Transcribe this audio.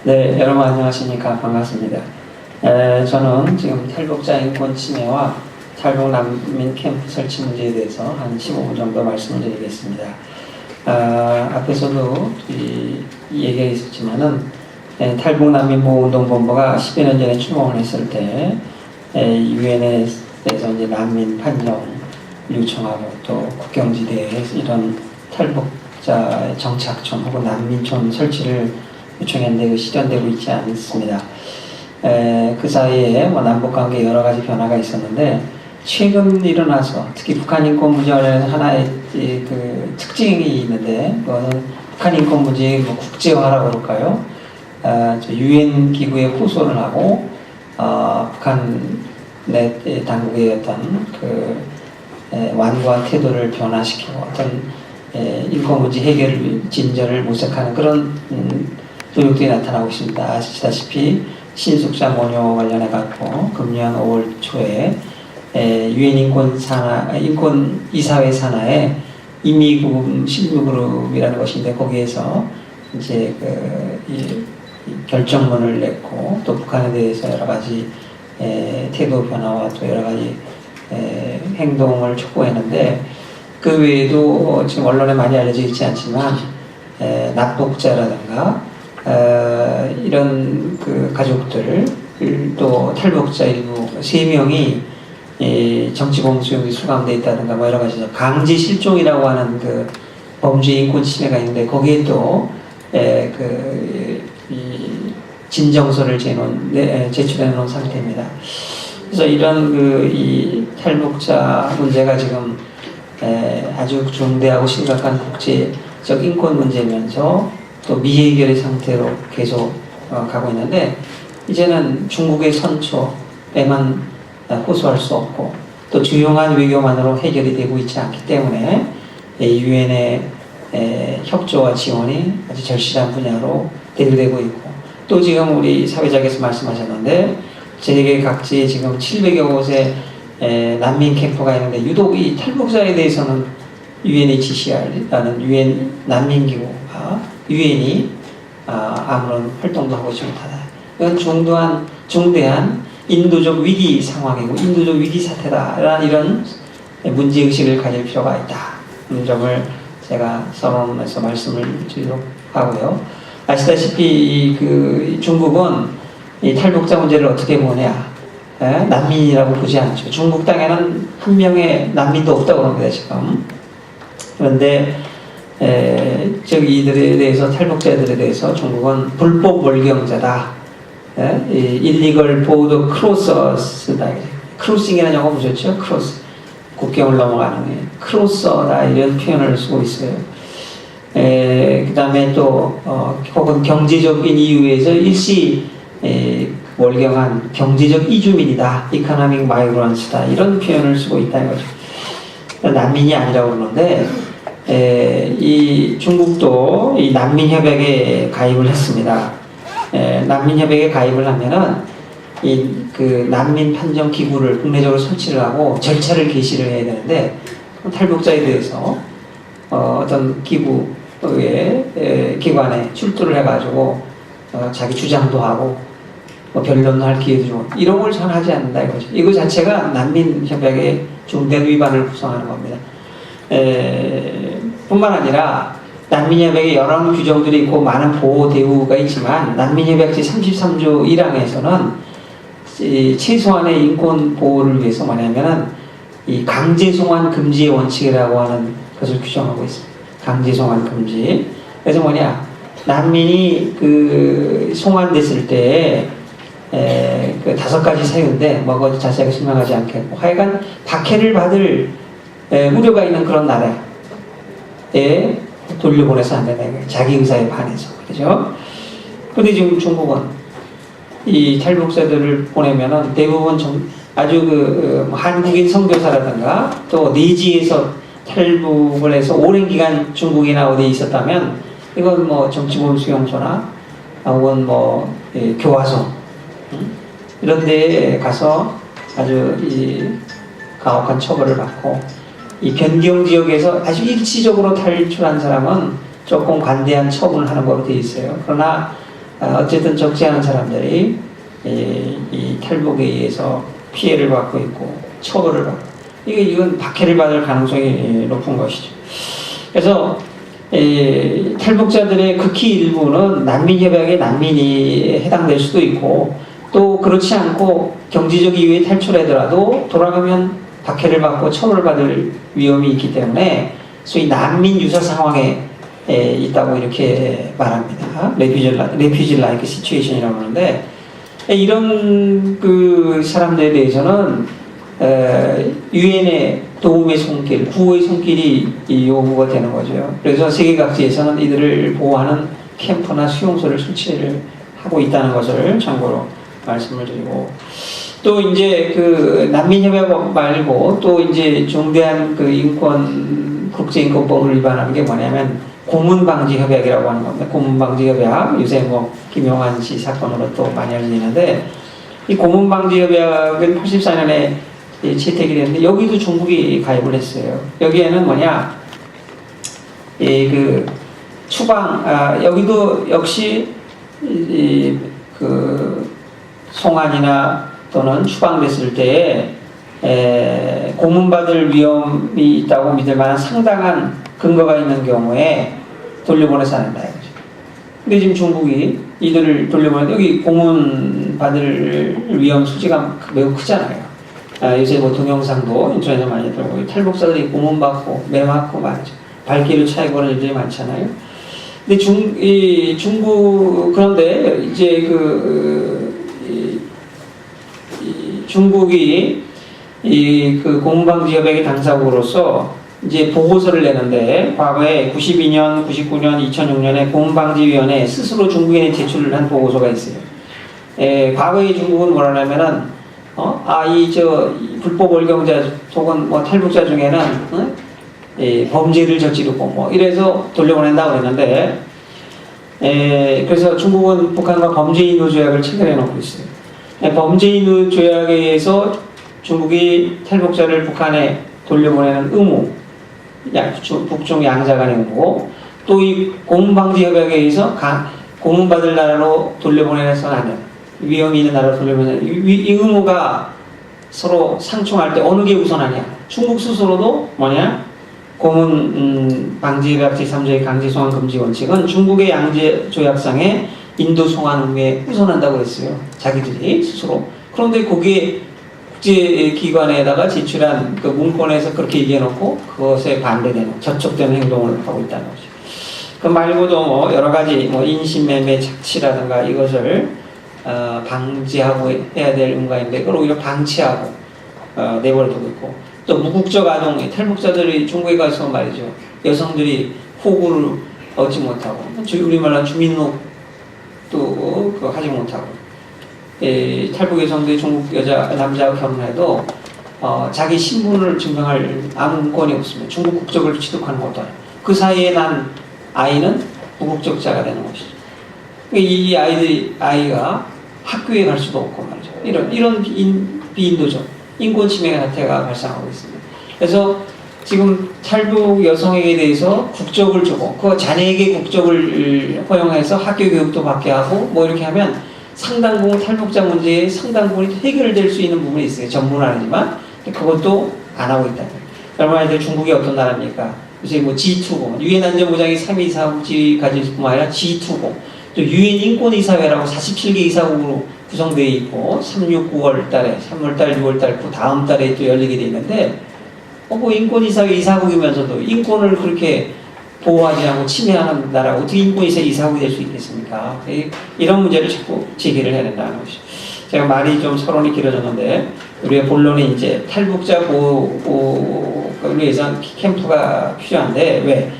네, 여러분 안녕하십니까. 반갑습니다. 저는 지금 탈북자 인권 침해와 탈북 난민 캠프 설치 문제에 대해서 한 15분 정도 말씀을 드리겠습니다. 앞에서도 이 얘기가 있었지만은 탈북 난민 보호운동본부가 10여 년 전에 출범을 했을 때 유엔에서 이제 난민 판정 요청하고 또 국경지대에 이런 탈북자 정착촌 혹은 난민촌 설치를 요청했는데 실현되고 있지 않습니다. 그 사이에 남북관계 여러 가지 변화가 있었는데 최근 일어나서 특히 북한 인권 문제와 관련해서 하나의 그 특징이 있는데 그거는 북한 인권 문제의 국제화라고 그럴까요? 유엔 기구에 호소를 하고 북한 내 당국의 어떤 그 완고한 태도를 변화시키고 어떤 인권 문제 해결 진전을 모색하는 그런 노력들이 나타나고 있습니다. 아시다시피 신숙자 모녀 관련해 갖고 금년 5월 초에 유엔 인권 이사회 산하에 임의구금 실무그룹이라는 것인데 거기에서 이제 이 결정문을 냈고 또 북한에 대해서 여러 가지 태도 변화와 또 여러 가지 행동을 촉구했는데 그 외에도 지금 언론에 많이 알려져 있지 않지만 납북자라든가 이런 그 가족들 또 탈북자 일부 3명이 정치범수용이 수감되어 있다든가 뭐 여러 가지 강제 실종이라고 하는 그 범죄 인권 침해가 있는데 거기에 또 진정서를 제출해 놓은 상태입니다. 그래서 이런 이 탈북자 문제가 지금 아주 중대하고 심각한 국제적 인권 문제면서 또 미해결의 상태로 계속 가고 있는데 이제는 중국의 선처에만 호소할 수 없고 또 주요한 외교만으로 해결이 되고 있지 않기 때문에 유엔의 협조와 지원이 아주 절실한 분야로 대두되고 있고 또 지금 우리 사회자께서 말씀하셨는데 세계 각지에 지금 700여 곳의 난민 캠프가 있는데 유독 이 탈북자에 대해서는 UNHCR이라는 유엔 난민기구가 유엔이 아무런 활동도 하고 있지 못하다. 이건 중대한 인도적 위기 상황이고 인도적 위기 사태다라는 이런 문제의식을 가질 필요가 있다. 이런 점을 제가 서론에서 말씀을 드리도록 하고요. 아시다시피 중국은 이 탈북자 문제를 어떻게 보냐. 난민이라고 보지 않죠. 중국 땅에는 한 명의 난민도 없다고 합니다, 지금. 그런데 이들에 대해서 탈북자들에 대해서 중국은 불법 월경자다. illegal border crossers다. 크로싱이라는 영어 보셨죠? 크로스. 국경을 넘어가는 게 크로서다 이런 표현을 쓰고 있어요. 그 다음에 또 혹은 경제적인 이유에서 일시 월경한 경제적 이주민이다. economic migrants다. 이런 표현을 쓰고 있다는 거죠. 난민이 아니라고 그러는데 이 중국도 이 난민협약에 가입을 했습니다. 난민협약에 가입을 하면은 난민 판정 기구를 국내적으로 설치를 하고 절차를 개시를 해야 되는데 탈북자에 대해서 어떤 기관에 출두를 해가지고 자기 주장도 하고 변론도 할 기회도 주고 이런 걸 잘 하지 않는다 이거죠. 이거 자체가 난민협약의 중대한 위반을 구성하는 겁니다. 뿐만 아니라 난민협약에 여러 규정들이 있고 많은 보호 대우가 있지만 난민협약 제33조 1항에서는 최소한의 인권 보호를 위해서 뭐냐면은 이 강제 송환 금지의 원칙이라고 하는 것을 규정하고 있습니다. 강제 송환 금지. 그래서 난민이 송환됐을 때 그 5가지 사유인데 그것 자세하게 설명하지 않겠고 하여간 박해를 받을 우려가 있는 그런 나라에 돌려보내서 안 되는 자기 의사에 반해서 그렇죠. 그런데 지금 중국은 이 탈북자들을 보내면은 대부분 아주 한국인 선교사라든가 또 내지에서 탈북을 해서 오랜 기간 중국이나 어디에 있었다면 이건 정치보험 수용소나 혹은 교화소 이런 데에 가서 아주 가혹한 처벌을 받고 이 변경 지역에서 아주 일시적으로 탈출한 사람은 조금 관대한 처분을 하는 걸로 되어 있어요. 그러나 어쨌든 적지 않은 사람들이 이 탈북에 의해서 피해를 받고 있고 처벌을 받고 이건 박해를 받을 가능성이 높은 것이죠. 그래서 탈북자들의 극히 일부는 난민협약의 난민이 해당될 수도 있고 또 그렇지 않고 경제적 이유에 탈출하더라도 돌아가면 박해를 받고 처벌받을 위험이 있기 때문에 소위 난민 유사 상황에 있다고 이렇게 말합니다. 레퓨지 라이크 시츄에이션이라고 하는데 이런 그 사람들에 대해서는 유엔의 도움의 손길, 구호의 손길이 요구가 되는 거죠. 그래서 세계 각지에서는 이들을 보호하는 캠프나 수용소를 설치를 하고 있다는 것을 참고로 말씀을 드리고 또 이제 그 난민협약 말고 또 이제 중대한 그 국제인권법을 위반하는 게 뭐냐면 고문방지협약이라고 하는 겁니다. 고문방지협약 요새 뭐 김용환 씨 사건으로 또 많이 알려지는데 이 고문방지협약은 84년에 채택이 됐는데 여기도 중국이 가입을 했어요. 여기에는 뭐냐 그 추방 여기도 역시 그 송환이나 또는 추방됐을 때에 고문받을 위험이 있다고 믿을 만한 상당한 근거가 있는 경우에 돌려보내서 안 한다 이거죠. 근데 지금 중국이 이들을 돌려보내는데 여기 고문받을 위험 소지가 매우 크잖아요. 요새 뭐 동영상도 인터넷에 많이 들어오고 탈북자들이 고문받고 매맞고 말이죠. 발길을 차이고 하는 일들이 많잖아요. 근데 중국 그런데 이제 중국이 그 고문방지협약의 당사국으로서 이제 보고서를 내는데 과거에 92년, 99년, 2006년에 고문방지위원회에 스스로 중국인이 제출을 한 보고서가 있어요. 과거에 중국은 뭐라냐면은 불법 월경자 혹은 뭐 탈북자 중에는 범죄를 저지르고 뭐 이래서 돌려보낸다고 했는데 그래서 중국은 북한과 범죄인후 조약을 체결해 놓고 있어요. 범죄인후 조약에 의해서 중국이 탈북자를 북한에 돌려보내는 의무, 북중 양자 간의 의무고 또 이 고문방지협약에 의해서 고문받을 나라로 돌려보내서는 안 돼요. 위험이 있는 나라로 돌려보내는 이 의무가 서로 상충할 때 어느 게 우선하냐? 중국 스스로도 뭐냐? 고문방지협약 제3조의 강제송환 금지 원칙은 중국의 양제조약상의 인도 송환 의무에 우선한다고 했어요. 자기들이 스스로. 그런데 거기에 국제기관에다가 제출한 그 문건에서 그렇게 얘기해놓고 그것에 반대되는 저촉되는 행동을 하고 있다는 거죠. 그 말고도 뭐 여러 가지 뭐 인신매매 착취라든가 이것을 방지하고 해야 될 의무가인데 그걸 오히려 방치하고 내버려두고 있고 또 무국적 아동 탈북자들이 중국에 가서 말이죠. 여성들이 호구를 얻지 못하고 우리말로 주민등록도 하지 못하고 탈북 여성들이 중국 남자와 결혼해도 자기 신분을 증명할 아무 문건이 없으면 중국 국적을 취득하는 것도 아니고 그 사이에 난 아이는 무국적자가 되는 것이죠. 이 아이가 학교에 갈 수도 없고 말이죠. 이런 비인도적 인권 침해 사태가 발생하고 있습니다. 그래서 지금 탈북 여성에게 대해서 국적을 주고 그 자녀에게 국적을 허용해서 학교 교육도 받게 하고 뭐 이렇게 하면 상당 부분 탈북자 문제에 상당 부분이 해결될 수 있는 부분이 있어요. 전문은 아니지만 그것도 안 하고 있다. 여러분 아이들 중국이 어떤 나라입니까? 요새 뭐 G20 유엔 안전보장이 3위 이사국지 가질 뿐만 아니라 G20 또 유엔 인권이사회라고 47개 이사국으로 구성되어 있고 3, 6, 9월 달에 3월 달, 6월 달 그 다음 달에 또 열리게 되어 있는데 뭐 인권이사회 이사국이면서도 인권을 그렇게 보호하지 않고 침해하는 나라가 어떻게 인권이사회 이사국이 될 수 있겠습니까? 이런 문제를 자꾸 제기를 해야 된다는 것이죠. 제가 말이 좀 서론이 길어졌는데 우리의 본론이 이제 탈북자 보호를 위해서 캠프가 필요한데 왜?